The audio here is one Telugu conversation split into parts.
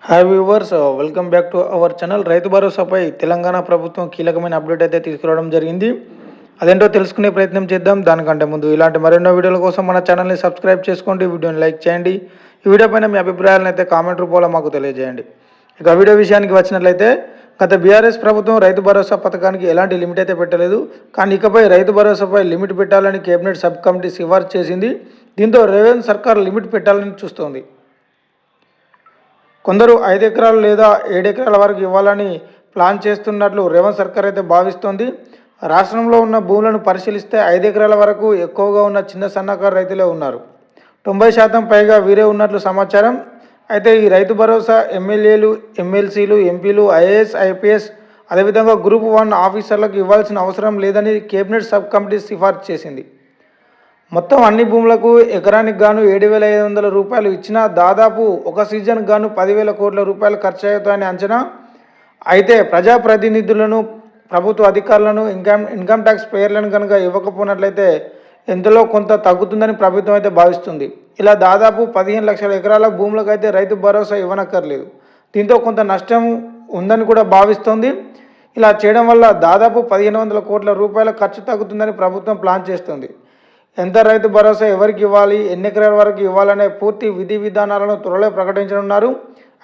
Hi viewers, welcome back to our channel. రైతు భరోసాపై తెలంగాణ ప్రభుత్వం కీలకమైన అప్డేట్ అయితే తీసుకురావడం జరిగింది. అదేంటో తెలుసుకునే ప్రయత్నం చేద్దాం. దానికంటే ముందు ఇలాంటి మరెన్నో వీడియోల కోసం మన ఛానల్ని సబ్స్క్రైబ్ చేసుకోండి, వీడియోని లైక్ చేయండి. ఈ వీడియో పైన మీ అభిప్రాయాలను అయితే కామెంట్ రూపంలో మాకు తెలియజేయండి. ఇక వీడియో విషయానికి వచ్చినట్లయితే గత బీఆర్ఎస్ ప్రభుత్వం రైతు భరోసా పథకానికి ఎలాంటి లిమిట్ అయితే పెట్టలేదు. కానీ ఇకపై రైతు భరోసాపై లిమిట్ పెట్టాలని కేబినెట్ సబ్ కమిటీ సిఫార్సు చేసింది. దీంతో రేవంత్ సర్కార్ లిమిట్ పెట్టాలని చూస్తోంది. కొందరు 5 ఎకరాలు లేదా 7 ఎకరాల వరకు ఇవ్వాలని ప్లాన్ చేస్తున్నట్లు రేవంత్ సర్కార్ అయితే భావిస్తోంది. రాష్ట్రంలో ఉన్న భూములను పరిశీలిస్తే 5 ఎకరాల వరకు ఎక్కువగా ఉన్న చిన్న సన్నకారు రైతులే ఉన్నారు. 90% పైగా వీరే ఉన్నట్లు సమాచారం. అయితే ఈ రైతు భరోసా ఎమ్మెల్యేలు, ఎమ్మెల్సీలు, ఎంపీలు, ఐఏఎస్, ఐపీఎస్, అదేవిధంగా గ్రూప్ 1 ఆఫీసర్లకు ఇవ్వాల్సిన అవసరం లేదని కేబినెట్ సబ్ కమిటీ సిఫార్సు చేసింది. మొత్తం అన్ని భూములకు ఎకరానికి గాను 7,500 రూపాయలు ఇచ్చినా దాదాపు ఒక సీజన్కి గాను 10,000 కోట్ల రూపాయలు ఖర్చు అవుతాయని అంచనా. అయితే ప్రజాప్రతినిధులను, ప్రభుత్వ అధికారులను, ఇన్కమ్ ట్యాక్స్ పేర్లను కనుక ఇవ్వకపోయినట్లయితే ఎంతలో కొంత తగ్గుతుందని ప్రభుత్వం అయితే భావిస్తుంది. ఇలా దాదాపు 15 లక్షల ఎకరాల భూములకు అయితే రైతు భరోసా ఇవ్వనక్కర్లేదు. దీంతో కొంత నష్టం ఉందని కూడా భావిస్తోంది. ఇలా చేయడం వల్ల దాదాపు 1,500 కోట్ల రూపాయల ఖర్చు తగ్గుతుందని ప్రభుత్వం ప్లాన్ చేస్తుంది. ఎంత రైతు భరోసా ఎవరికి ఇవ్వాలి, ఎన్ని ఎకరాల వరకు ఇవ్వాలనే పూర్తి విధి విధానాలను త్వరలో ప్రకటించనున్నారు.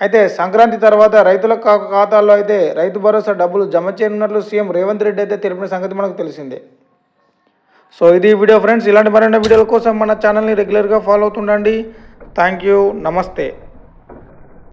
అయితే సంక్రాంతి తర్వాత రైతుల ఖాతాల్లో అయితే రైతు భరోసా డబ్బులు జమ చేయనున్నట్లు సీఎం రేవంత్ రెడ్డి అయితే తెలిపిన సంగతి మనకు తెలిసిందే. సో ఇది వీడియో ఫ్రెండ్స్. ఇలాంటి మరిన్ని వీడియోల కోసం మన ఛానల్ని రెగ్యులర్గా ఫాలో అవుతుండండి. థ్యాంక్ యూ, నమస్తే.